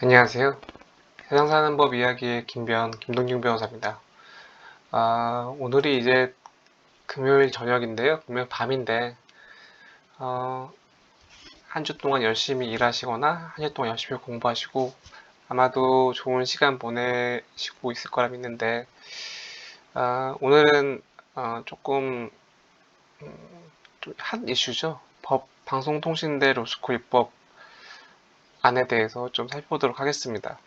안녕하세요. 세상 사는 법 이야기의 김동균 변호사입니다. 오늘이 이제 금요일 저녁인데요. 금요일 밤인데, 한 주 동안 열심히 일하시거나, 한 주 동안 열심히 공부하시고, 아마도 좋은 시간 보내시고 있을 거라 믿는데, 오늘은, 조금, 한 이슈죠. 방송통신대 로스쿨 입법 안에 대해서 좀 살펴보도록 하겠습니다.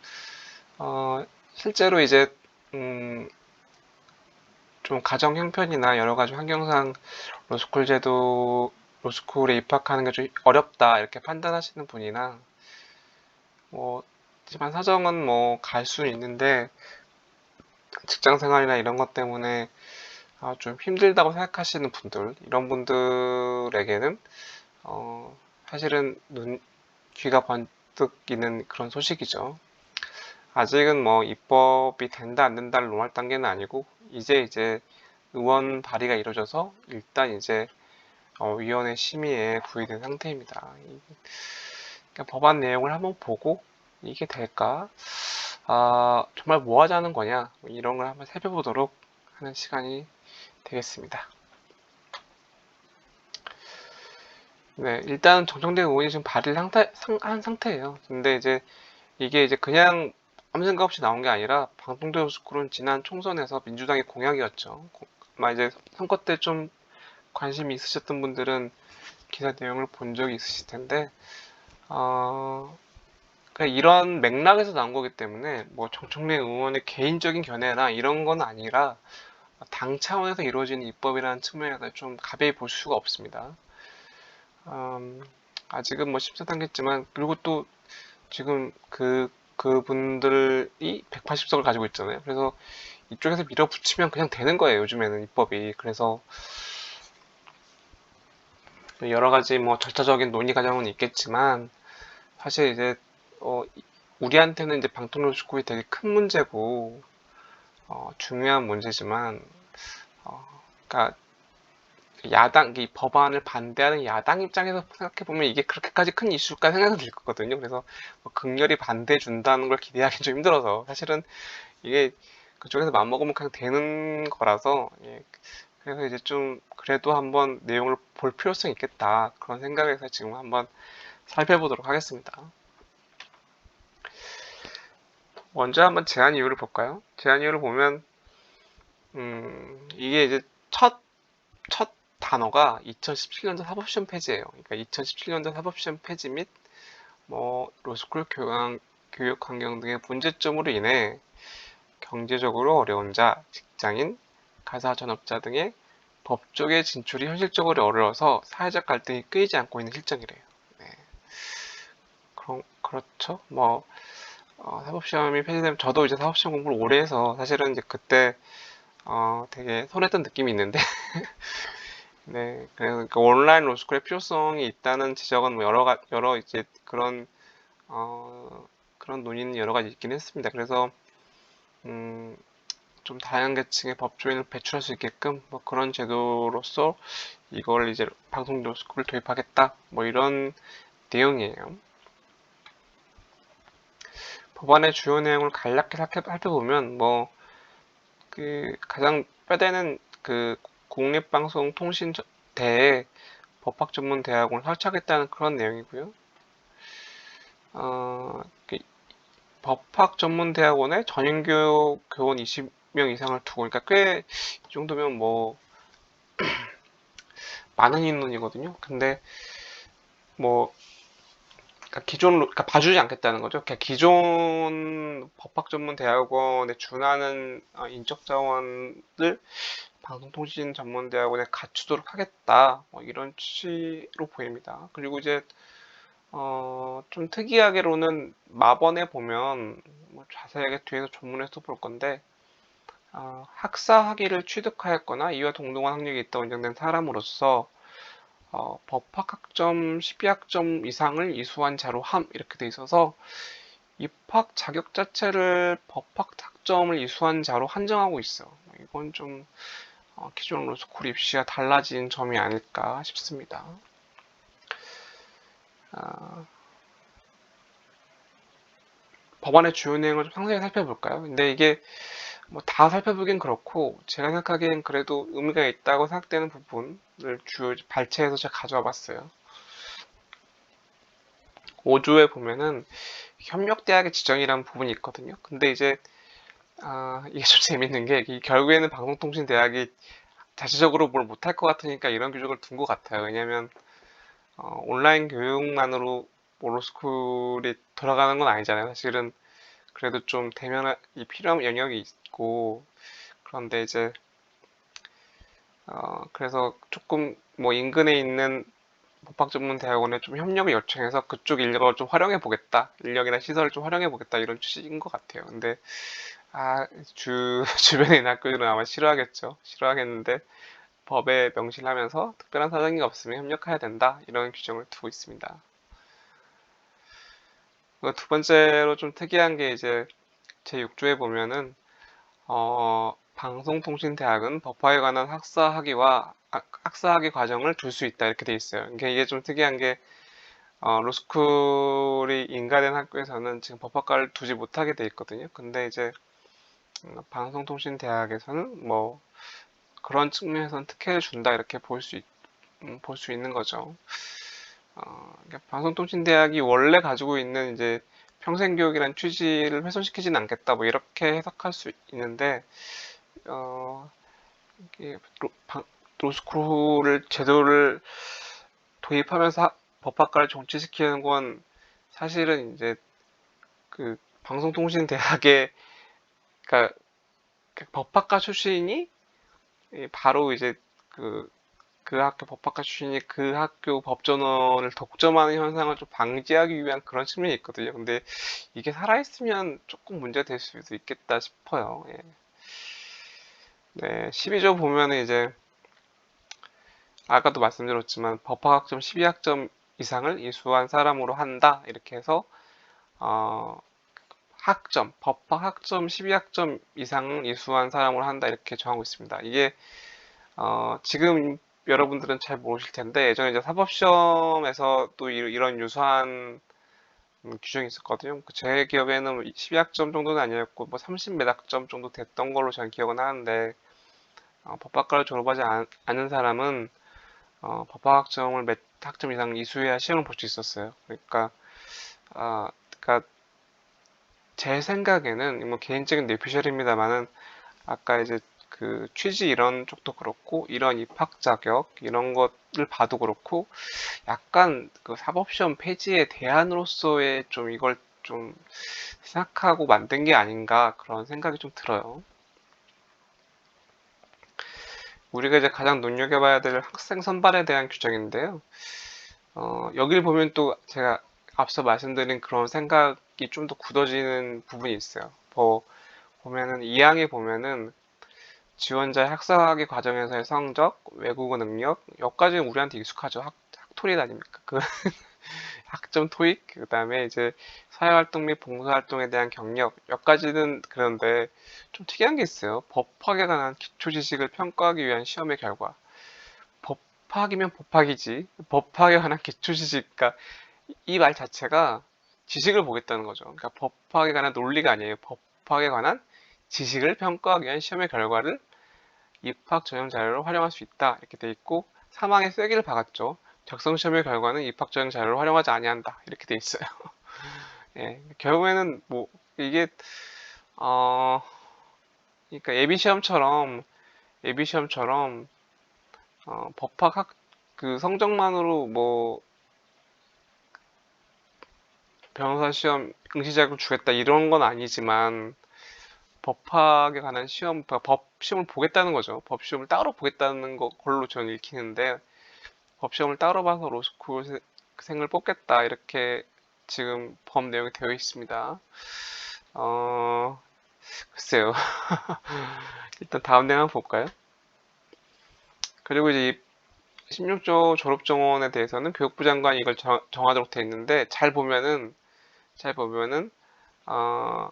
실제로 이제, 음, 좀 가정 형편이나 여러 가지 환경상 로스쿨에 입학하는 게 좀 어렵다 이렇게 판단하시는 분이나 뭐 집안 사정은 뭐 갈 수는 있는데 직장 생활이나 이런 것 때문에 좀 힘들다고 생각하시는 분들 이런 분들에게는 사실은 귀가 번뜩이는 그런 소식이죠. 아직은 뭐 입법이 된다 안 된다를 논할 단계는 아니고 이제 의원 발의가 이루어져서 일단 이제 위원회 심의에 부의된 상태입니다. 그러니까 법안 내용을 한번 보고 이게 될까? 정말 뭐 하자는 거냐? 이런 걸 한번 살펴보도록 하는 시간이 되겠습니다. 네, 일단 정청래 의원이 지금 발의를 한 상태예요. 근데 이게 이제 그냥 아무 생각 없이 나온 게 아니라 방통대 로스쿨은 지난 총선에서 민주당의 공약이었죠. 아마 이제 선거 때 좀 관심이 있으셨던 분들은 기사 내용을 본 적이 있으실 텐데, 그냥 이런 맥락에서 나온 거기 때문에 뭐 정청래 의원의 개인적인 견해나 이런 건 아니라 당 차원에서 이루어지는 입법이라는 측면에서 좀 가벼이 볼 수가 없습니다. 아직은 뭐 심사 단계지만 그리고 또 지금 그분들이 180석을 가지고 있잖아요. 그래서 이쪽에서 밀어붙이면 그냥 되는 거예요. 요즘에는 입법이. 그래서 여러 가지 뭐 절차적인 논의 과정은 있겠지만 사실 이제 어, 우리한테는 이제 방통로스쿨이 되게 큰 문제고 중요한 문제지만 그러니까 이 법안을 반대하는 야당 입장에서 생각해 보면 이게 그렇게까지 큰 이슈일까 생각이 들 거거든요. 그래서 뭐 극렬히 반대해 준다는 걸 기대하기 좀 힘들어서 사실은 이게 그쪽에서 맘먹으면 그냥 되는 거라서 예. 그래서 이제 좀 그래도 한번 내용을 볼 필요성이 있겠다 그런 생각에서 지금 한번 살펴보도록 하겠습니다. 먼저 한번 제안 이유를 볼까요? 제안 이유를 보면 이게 이제 첫 단어가 2017년도 사법시험 폐지예요. 그러니까 2017년도 사법시험 폐지 및 뭐 로스쿨 교육 환경 등의 문제점으로 인해 경제적으로 어려운 자, 직장인, 가사 전업자 등의 법조계 진출이 현실적으로 어려워서 사회적 갈등이 끊이지 않고 있는 실정이래요. 네. 그렇죠. 뭐 사법시험이 폐지되면 저도 이제 사법시험 공부를 오래 해서 사실은 이제 그때 되게 손했던 느낌이 있는데 네, 그래서 그 온라인 로스쿨의 필요성이 있다는 지적은 뭐 여러 이제 그런 논의는 여러 가지 있긴 했습니다. 그래서 음, 좀 다양한 계층의 법조인을 배출할 수 있게끔 뭐 그런 제도로서 이걸 이제 방송 로스쿨을 도입하겠다 뭐 이런 내용이에요. 법안의 주요 내용을 간략히 살펴보면 뭐 그 가장 뼈대는 그 국립방송통신대에 법학전문대학원을 설치하겠다는 그런 내용이고요. 그 법학전문대학원에 전인교육 교원 20명 이상을 두고, 그러니까 꽤 이 정도면 뭐 많은 인원이거든요. 근데 뭐 그러니까 봐주지 않겠다는 거죠. 그러니까 기존 법학전문대학원에 준하는 인적 자원을 방송통신전문대학원에 갖추도록 하겠다. 뭐 이런 취지로 보입니다. 그리고 이제 좀 특이하게로는 마번에 보면 뭐 자세하게 뒤에서 조문해서 볼 건데 학사 학위를 취득하였거나 이와 동등한 학력이 있다고 인정된 사람으로서 법학학점 12학점 이상을 이수한 자로 함 이렇게 돼 있어서 입학 자격 자체를 법학학점을 이수한 자로 한정하고 있어. 이건 좀 기존 로스쿨 입시와 달라진 점이 아닐까 싶습니다. 법안의 주요 내용을 좀 상세히 살펴볼까요? 근데 이게 뭐 다 살펴보긴 그렇고 제가 생각하기엔 그래도 의미가 있다고 생각되는 부분을 주요 발췌해서 제가 가져와 봤어요. 5조에 보면은 협력대학의 지정이라는 부분이 있거든요. 근데 이제 이게 좀 재밌는 게 결국에는 방송통신대학이 자체적으로 뭘 못할 것 같으니까 이런 규정을 둔 것 같아요. 왜냐면 온라인 교육만으로 로스쿨이 돌아가는 건 아니잖아요. 사실은 그래도 좀 대면이 필요한 영역이 있고 그런데 이제 그래서 조금 뭐 인근에 있는 법학전문대학원에 좀 협력을 요청해서 그쪽 인력을 좀 활용해 보겠다, 인력이나 시설을 좀 활용해 보겠다 이런 취지인 것 같아요. 근데 주변에 있는 학교들은 아마 싫어하겠죠. 싫어하겠는데 법에 명시를 하면서 특별한 사정이 없으면 협력해야 된다 이런 규정을 두고 있습니다. 두 번째로 좀 특이한 게 이제 제6조에 보면은 방송통신대학은 법화에 관한 학사학위 과정을 둘 수 있다 이렇게 돼 있어요. 그러니까 이게 좀 특이한 게 로스쿨이 인가된 학교에서는 지금 법학과를 두지 못하게 돼 있거든요. 근데 이제 방송통신대학에서는 뭐 그런 측면에서는 특혜를 준다 이렇게 볼 수 있는 거죠. 그러니까 방송통신대학이 원래 가지고 있는 이제 평생교육이란 취지를 훼손시키지는 않겠다 뭐 이렇게 해석할 수 있는데 어, 이게 로스쿨을 제도를 도입하면서 법학과를 정치시키는 건 사실은 이제 그 방송통신대학의 그러니까 법학과 출신이 바로 이제 그, 그 학교 법학과 출신이 그 학교 법전원을 독점하는 현상을 좀 방지하기 위한 그런 측면이 있거든요. 근데 이게 살아있으면 조금 문제가 될 수도 있겠다 싶어요. 예. 네, 12조 보면은 이제 아까도 말씀드렸지만 법학학점 12학점 이상을 이수한 사람으로 한다 이렇게 해서 어, 법학 학점 12학점 이상을 이수한 사람으로 한다 이렇게 정하고 있습니다. 이게 지금 여러분들은 잘 모르실 텐데 예전에 이제 사법시험에서 또 이런 유사한 규정이 있었거든요. 제 기억에는 12학점 정도는 아니었고 뭐 30몇 학점 정도 됐던 걸로 저는 기억은 하는데 법학과를 졸업하지 않은 사람은 법학학점을 몇 학점 이상 이수해야 시험을 볼 수 있었어요. 그러니까 제 생각에는 뭐 개인적인 뇌피셜입니다만은 아까 이제 그 취지 이런 쪽도 그렇고 이런 입학 자격 이런 것을 봐도 그렇고 약간 그 사법시험 폐지의 대안으로서의 좀 이걸 좀 생각하고 만든 게 아닌가 그런 생각이 좀 들어요. 우리가 이제 가장 눈여겨봐야 될 학생 선발에 대한 규정인데요. 여기를 보면 또 제가 앞서 말씀드린 그런 생각이 좀 더 굳어지는 부분이 있어요. 보면은 2항에 보면은 지원자의 학사학위 과정에서의 성적, 외국어 능력, 여기까지는 우리한테 익숙하죠. 학토리 아닙니까? 그 학점 토익, 그 다음에 이제 사회활동 및 봉사활동에 대한 경력, 여기까지는 그런데 좀 특이한 게 있어요. 법학에 관한 기초 지식을 평가하기 위한 시험의 결과. 법학이면 법학이지. 법학에 관한 기초 지식, 그러니까 이 말 자체가 지식을 보겠다는 거죠. 그러니까 법학에 관한 논리가 아니에요. 법학에 관한 지식을 평가하기 위한 시험의 결과를 입학 전형 자료로 활용할 수 있다. 이렇게 돼 있고 사망의 쐐기를 박았죠. 적성 시험의 결과는 입학 전형 자료를 활용하지 아니한다. 이렇게 돼 있어요. 예, 결국에는 뭐 이게 어 그러니까 예비 시험처럼 법학 그 성적만으로 뭐 변호사 시험 응시 자격을 주겠다 이런 건 아니지만 법학에 관한 시험, 그러니까 법 시험을 보겠다는 거죠. 법 시험을 따로 보겠다는 걸로 저는 읽히는데 법 시험을 따로 봐서 로스쿨생을 뽑겠다 이렇게 지금 법 내용이 되어 있습니다. 어, 글쎄요. 일단 다음 내용 한번 볼까요? 그리고 이제 이 16조 졸업정원에 대해서는 교육부 장관이 이걸 정하도록 되어 있는데 잘 보면은 어,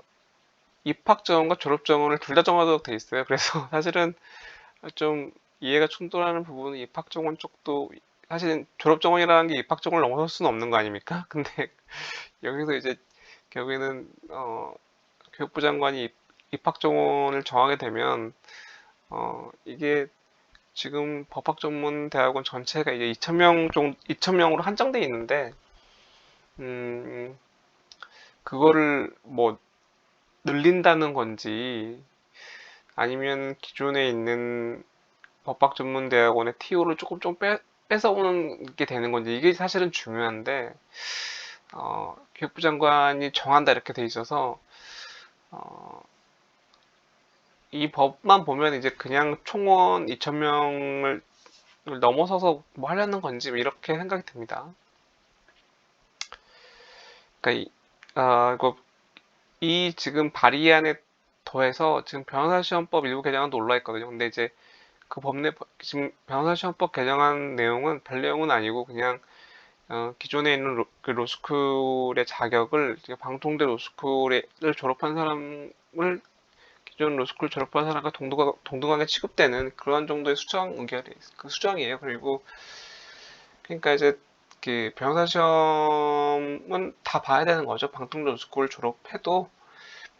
입학정원과 졸업정원을 둘 다 정하도록 되어 있어요. 그래서 사실은 좀 이해가 충돌하는 부분은 입학정원 쪽도 사실은 졸업정원이라는 게 입학정원을 넘어설 수는 없는 거 아닙니까? 근데 여기서 이제 결국에는 교육부 장관이 입학 정원을 정하게 되면 이게 지금 법학전문대학원 전체가 이제 2,000명 정도, 2,000명으로 한정돼 있는데, 음, 그거를 뭐 늘린다는 건지, 아니면 기존에 있는 법학전문대학원의 TO를 조금 좀 뺏어오는 게 되는 건지, 이게 사실은 중요한데, 교육부 장관이 정한다 이렇게 돼 있어서, 어, 이 법만 보면 이제 그냥 총원 2,000명을 넘어서서 뭐 하려는 건지 이렇게 생각이 듭니다. 그러니까 이거 이 지금 발의안에 더해서 지금 변호사 시험법 일부 개정안도 올라 있거든요. 근데 이제 그 지금 변호사 시험법 개정안 내용은 별 내용은 아니고 그냥 기존에 있는 그 로스쿨의 자격을 방통대 로스쿨을 졸업한 사람을 기존 로스쿨 졸업한 사람과 동등하게 취급되는 그런 정도의 그 수정이에요. 그리고 그러니까 이제 그 변호사 시험은 다 봐야 되는 거죠. 방통대 로스쿨 졸업해도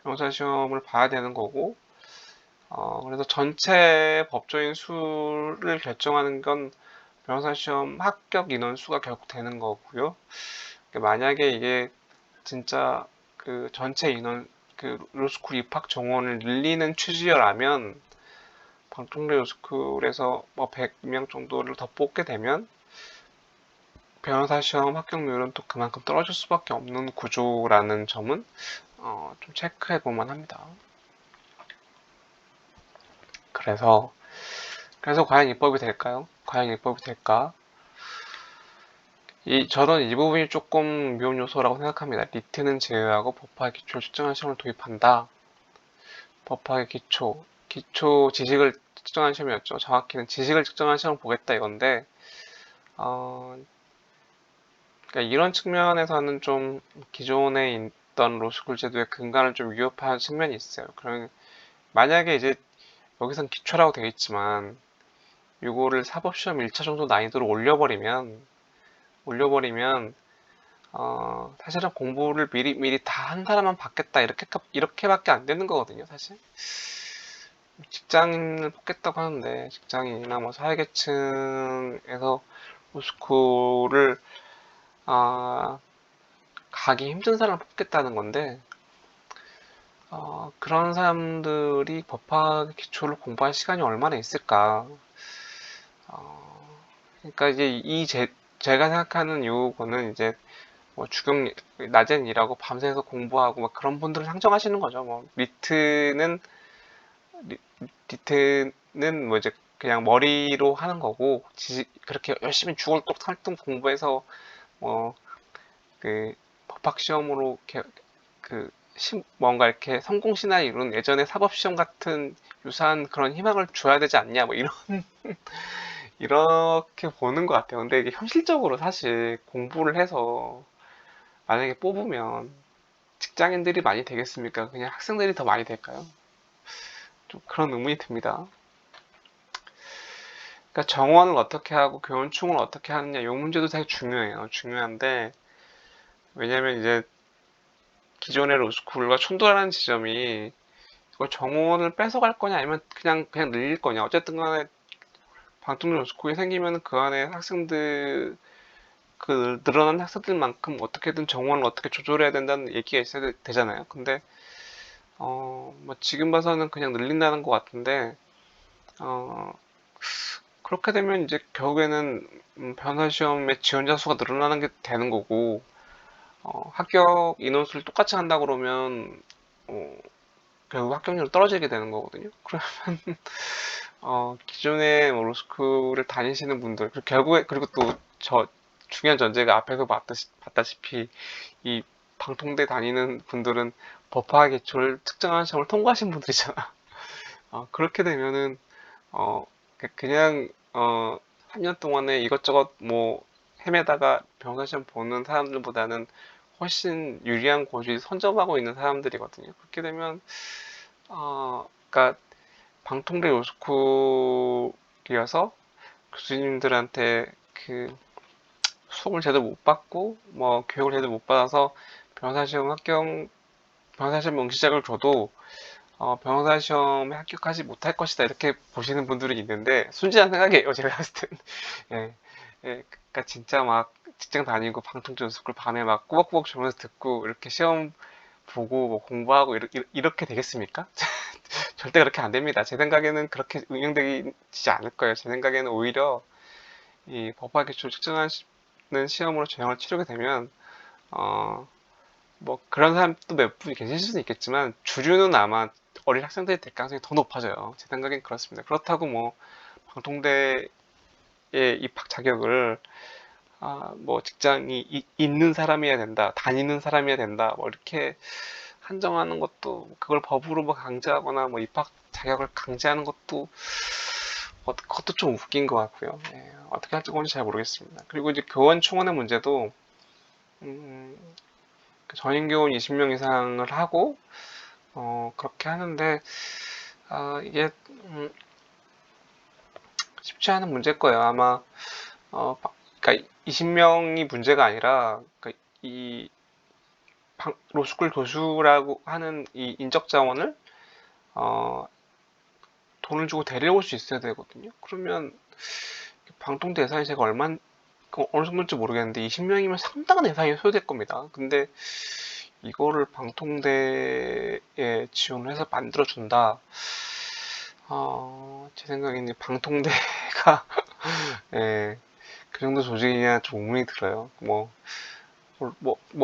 변호사 시험을 봐야 되는 거고, 그래서 전체 법조인 수를 결정하는 건 변호사 시험 합격 인원 수가 결국 되는 거고요. 그러니까 만약에 이게 진짜 그 전체 인원, 그 로스쿨 입학 정원을 늘리는 취지라면 방통대 로스쿨에서 뭐 100명 정도를 더 뽑게 되면 변호사 시험 합격률은 또 그만큼 떨어질 수밖에 없는 구조라는 점은 좀 체크해 볼 만합니다. 그래서 과연 입법이 될까요? 과연 입법이 될까? 저는 이 부분이 조금 위험 요소라고 생각합니다. 리트는 제외하고 법학의 기초를 측정한 시험을 도입한다. 법학의 기초 지식을 측정한 시험이었죠. 정확히는 지식을 측정한 시험을 보겠다 이건데, 어, 그러니까 이런 측면에서는 좀 기존에 있던 로스쿨 제도의 근간을 좀 위협한 측면이 있어요. 그러면 만약에 이제 여기선 기초라고 되어 있지만, 요거를 사법시험 1차 정도 난이도로 올려버리면 사실은 공부를 미리 다 한 사람만 받겠다 이렇게밖에 안 되는 거거든요, 사실. 직장인을 뽑겠다고 하는데 직장인이나 뭐 사회계층에서 로스쿨을 가기 힘든 사람을 뽑겠다는 건데 그런 사람들이 법학 기초를 공부할 시간이 얼마나 있을까? 그러니까 이제 제가 생각하는 요거는 이제 뭐 낮엔 일하고 밤새서 공부하고 막 그런 분들을 상정하시는 거죠. 뭐 리트는 뭐 이제 그냥 머리로 하는 거고 그렇게 열심히 죽을 똥살똥 공부해서 뭐 그 법학 시험으로 그 뭔가 이렇게 성공 신화를 이룬 예전에 사법 시험 같은 유사한 그런 희망을 줘야 되지 않냐 뭐 이런 이렇게 보는 것 같아요. 근데 이게 현실적으로 사실 공부를 해서 만약에 뽑으면 직장인들이 많이 되겠습니까? 그냥 학생들이 더 많이 될까요? 좀 그런 의문이 듭니다. 그러니까 정원을 어떻게 하고 교원충을 어떻게 하느냐 이 문제도 되게 중요해요. 중요한데 왜냐면 이제 기존의 로스쿨과 충돌하는 지점이 이걸 정원을 뺏어갈 거냐 아니면 그냥 늘릴 거냐 어쨌든 간에 방통위 로스쿨이 생기면 그 안에 학생들 그 늘어난 학생들만큼 어떻게든 정원을 어떻게 조절해야 된다는 얘기가 있어야 되잖아요. 근데 뭐 지금 봐서는 그냥 늘린다는 것 같은데 어, 그렇게 되면 이제 결국에는 변호사 시험의 지원자 수가 늘어나는 게 되는 거고 합격 인원수를 똑같이 한다 그러면 결국 합격률이 떨어지게 되는 거거든요. 그러면 기존에 뭐 로스쿨을 다니시는 분들 그리고 또 중요한 전제가 앞에서 봤다시피 이 방통대 다니는 분들은 법학 기초를 측정하는 시험을 통과하신 분들이잖아. 그렇게 되면은 그냥 3년 동안에 이것저것 뭐 헤매다가 변호사 시험 보는 사람들보다는 훨씬 유리한 고지를 선점하고 있는 사람들이거든요. 그렇게 되면 그러니까 방통대 요스쿨이어서 교수님들한테 그 수업을 제대로 못 받고 뭐 교육을 제대로 못 받아서 변호사 시험 응시작을 줘도 변호사 시험에 합격하지 못할 것이다 이렇게 보시는 분들이 있는데 순진한 생각이에요. 제가 봤을 땐. 예, 예, 그러니까 진짜 막 직장 다니고 방통제 수습을 밤에 막 꾸벅꾸벅 졸면서 듣고 이렇게 시험 보고 뭐 공부하고 이렇게 되겠습니까? 절대 그렇게 안 됩니다. 제 생각에는 그렇게 응용되지 않을 거예요. 제 생각에는 오히려 이 법학 기초를 측정하는 시험으로 전형을 치르게 되면 어, 뭐 그런 사람도 몇 분이 계실 수는 있겠지만 주류는 아마 어린 학생들이 될 가능성이 더 높아져요. 제 생각엔 그렇습니다. 그렇다고 뭐 방통대의 입학 자격을 뭐 직장이 있는 사람이어야 된다, 다니는 사람이어야 된다, 뭐 이렇게 한정하는 것도 그걸 법으로 뭐 강제하거나 뭐 입학 자격을 강제하는 것도 그것도 좀 웃긴 것 같고요. 예, 어떻게 할지 그건 잘 모르겠습니다. 그리고 이제 교원 충원의 문제도 음, 전임 교원 20명 이상을 하고 그렇게 하는데 이게 쉽지 않은 문제일 거예요. 아마 그러니까 20명이 문제가 아니라 그러니까 이 로스쿨 교수라고 하는 이 인적 자원을 어, 돈을 주고 데려올 수 있어야 되거든요. 그러면 방통대 예산이 제가 어느 정도인지 모르겠는데 20명이면 상당한 예산이 소요될 겁니다. 근데 이거를 방통대에 지원을 해서 만들어준다. 제 생각에는 방통대가 예, 그 정도 조직이냐 좀 의문이 들어요.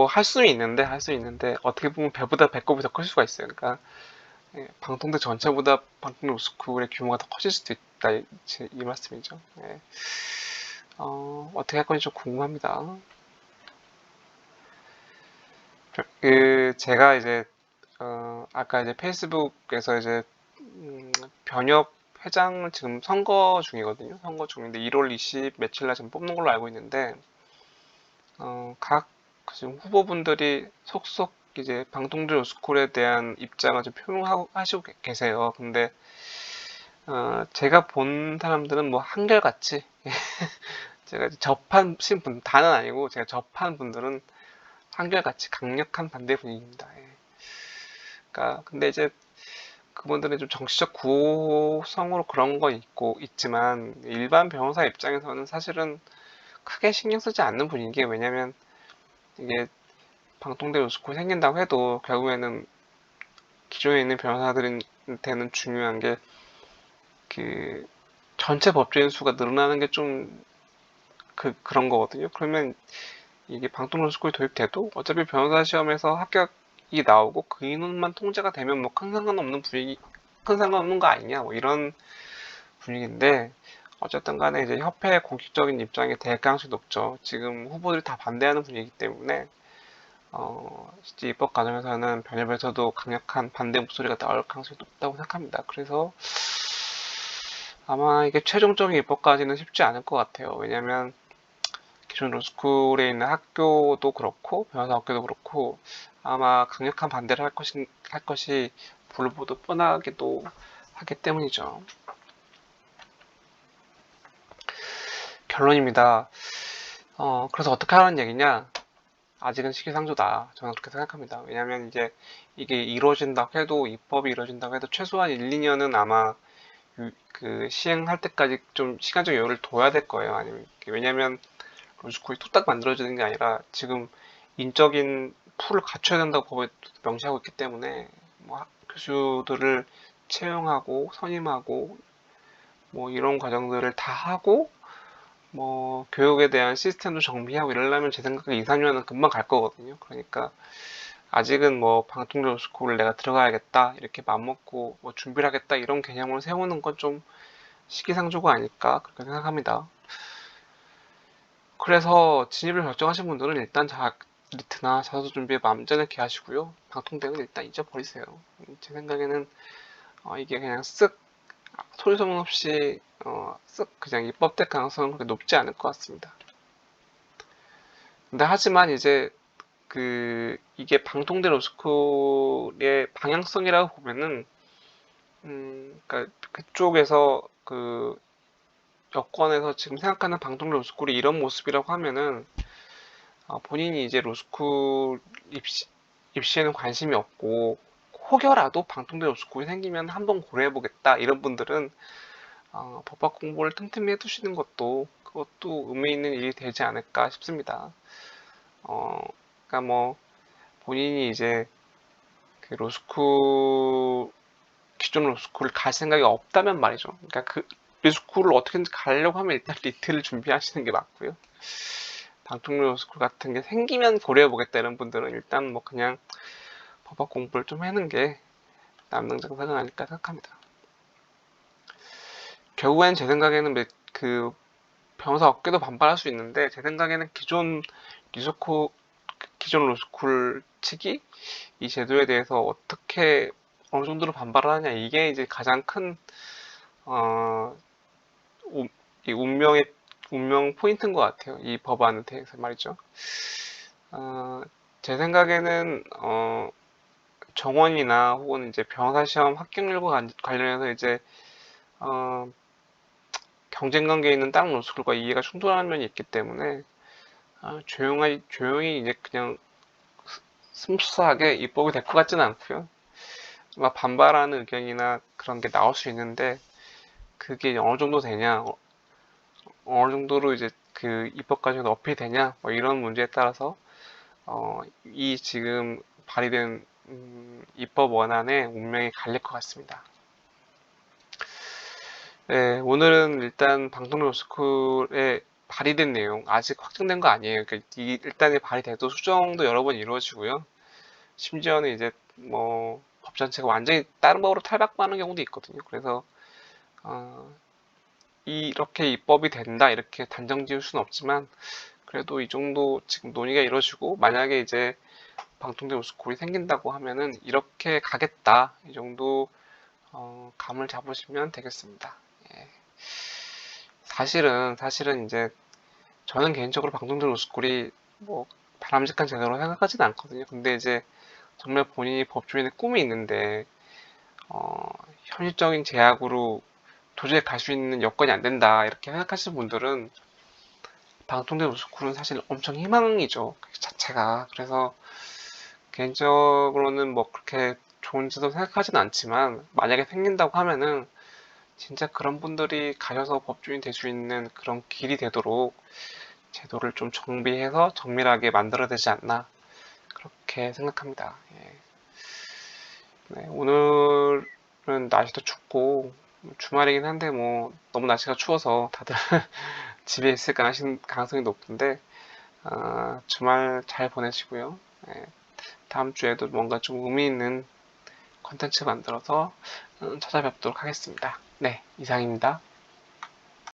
할 수는 있는데, 어떻게 보면 배보다 배꼽이 더 클 수가 있어요. 그러니까, 방통대 전체보다 방통대 로스쿨의 규모가 더 커질 수도 있다. 이 말씀이죠. 예. 어떻게 할 건지 좀 궁금합니다. 제가 이제, 아까 이제 페이스북에서 이제, 변협 회장을 지금 선거 중이거든요. 선거 중인데 1월 20 며칠 날 지금 뽑는 걸로 알고 있는데, 각 지금 후보분들이 속속 이제 방통대 로스쿨에 대한 입장을 좀 표명하시고 계세요. 근데 제가 본 사람들은 뭐 한결같이 제가 이제 접하신 분 다는 아니고 제가 접한 분들은 한결같이 강력한 반대 분위기입니다. 예. 그러니까 근데 이제 그분들은 좀 정치적 구호성으로 그런 거 있지만 일반 변호사 입장에서는 사실은 크게 신경 쓰지 않는 분위기예요. 왜냐면 이게 방통대 로스쿨이 생긴다고 해도 결국에는 기존에 있는 변호사들한테는 중요한 게 그 전체 법조인 수가 늘어나는 게 좀 그런 거거든요. 그러면 이게 방통 로스쿨이 도입돼도 어차피 변호사 시험에서 합격이 나오고 그 인원만 통제가 되면 뭐 큰 상관없는 거 아니냐 뭐 이런 분위기인데 어쨌든 간에 이제 협회의 공식적인 입장이 될 가능성이 높죠. 지금 후보들이 다 반대하는 분위기이기 때문에 실제 입법 과정에서는 변협에서도 강력한 반대 목소리가 나올 가능성이 높다고 생각합니다. 그래서 아마 이게 최종적인 입법까지는 쉽지 않을 것 같아요. 왜냐면 기존 로스쿨에 있는 학교도 그렇고 변호사 학교도 그렇고 아마 강력한 반대를 할 것이 불보듯 뻔하기도 하기 때문이죠. 결론입니다. 그래서 어떻게 하라는 얘기냐? 아직은 시기상조다. 저는 그렇게 생각합니다. 왜냐하면 이제 이게 이루어진다고 해도 입법이 이루어진다고 해도 최소한 1, 2년은 아마 그 시행할 때까지 좀 시간적 여유를 둬야 될 거예요. 아니면 왜냐하면 로스쿨이 뚝딱 만들어지는 게 아니라 지금 인적인 풀을 갖춰야 된다고 법에 명시하고 있기 때문에 뭐 교수들을 채용하고 선임하고 뭐 이런 과정들을 다 하고 뭐 교육에 대한 시스템도 정비하고 이러려면 제 생각에 2, 3년은 금방 갈 거거든요. 그러니까 아직은 뭐 방통대 스쿨을 내가 들어가야겠다 이렇게 맘먹고 뭐 준비를 하겠다 이런 개념을 세우는 건 좀 시기상조가 아닐까 그렇게 생각합니다. 그래서 진입을 결정하신 분들은 일단 리트나 자소서 준비에 마음 쩌게 하시고요. 방통대는 일단 잊어버리세요. 제 생각에는 이게 그냥 쓱 소리 소문 없이 쓱 그냥 입법될 가능성은 그렇게 높지 않을 것 같습니다. 근데 하지만 이제 이게 방통대 로스쿨의 방향성이라고 보면은 그러니까 그쪽에서 여권에서 지금 생각하는 방통대 로스쿨이 이런 모습이라고 하면은 본인이 이제 로스쿨에 입시에는 관심이 없고 혹여라도 방통대 로스쿨이 생기면 한번 고려해보겠다 이런 분들은 법학 공부를 틈틈이 해두시는 것도 그것도 의미 있는 일이 되지 않을까 싶습니다. 그러니까 뭐 본인이 이제 그 로스쿨 기존 로스쿨을 갈 생각이 없다면 말이죠. 그러니까 그 로스쿨을 어떻게든지 가려고 하면 일단 리트를 준비하시는 게 맞고요. 방통대 로스쿨 같은 게 생기면 고려해보겠다 이런 분들은 일단 뭐 그냥 법학 공부를 좀 하는 게 남능장사는 아닐까 생각합니다. 결국엔 제 생각에는 그 변호사 업계도 반발할 수 있는데 제 생각에는 기존 로스쿨 측이 이 제도에 대해서 어떻게 어느 정도로 반발을 하냐 이게 이제 가장 큰 어, 이 운명 포인트인 것 같아요. 이 법안에 대해서 말이죠. 어, 제 생각에는 정원이나 혹은 이제 변호사 시험 합격률과 관련해서 이제 어, 경쟁 관계에 있는 다른 로스쿨과 이해가 충돌하는 면이 있기 때문에 조용히 이제 그냥 스무스하게 입법이 될 것 같지는 않고요. 막 반발하는 의견이나 그런 게 나올 수 있는데 그게 어느 정도 되냐, 어느 정도로 이제 그 입법 과정에 어필이 되냐, 뭐 이런 문제에 따라서 이 지금 발의된 입법 원안의 운명이 갈릴 것 같습니다. 네, 오늘은 일단 방통로스쿨에 발의된 내용 아직 확정된 거 아니에요. 그러니까 일단에 발의돼도 수정도 여러 번 이루어지고요. 심지어는 이제 뭐 법 전체가 완전히 다른 법으로 탈바꿈하는 경우도 있거든요. 그래서 어, 이렇게 입법이 된다 이렇게 단정 지을 수는 없지만 그래도 이 정도 지금 논의가 이루어지고 만약에 이제 방통대 로스쿨이 생긴다고 하면은 이렇게 가겠다 이 정도 감을 잡으시면 되겠습니다. 예. 사실은 이제 저는 개인적으로 방통대 로스쿨이 뭐 바람직한 제도로 생각하지는 않거든요. 근데 이제 정말 본인이 법조인의 꿈이 있는데 현실적인 제약으로 도저히 갈 수 있는 여건이 안 된다 이렇게 생각하시는 분들은 방통대 로스쿨은 사실 엄청 희망이죠 그 자체가. 그래서 개인적으로는 뭐 그렇게 좋은지도 생각하진 않지만 만약에 생긴다고 하면은 진짜 그런 분들이 가셔서 법조인 될 수 있는 그런 길이 되도록 제도를 좀 정비해서 정밀하게 만들어야 되지 않나 그렇게 생각합니다. 예. 네, 오늘은 날씨도 춥고 주말이긴 한데 뭐 너무 날씨가 추워서 다들 집에 있을 가능성이 높은데 주말 잘 보내시고요. 네, 다음 주에도 뭔가 좀 의미 있는 컨텐츠 만들어서 찾아뵙도록 하겠습니다. 네, 이상입니다.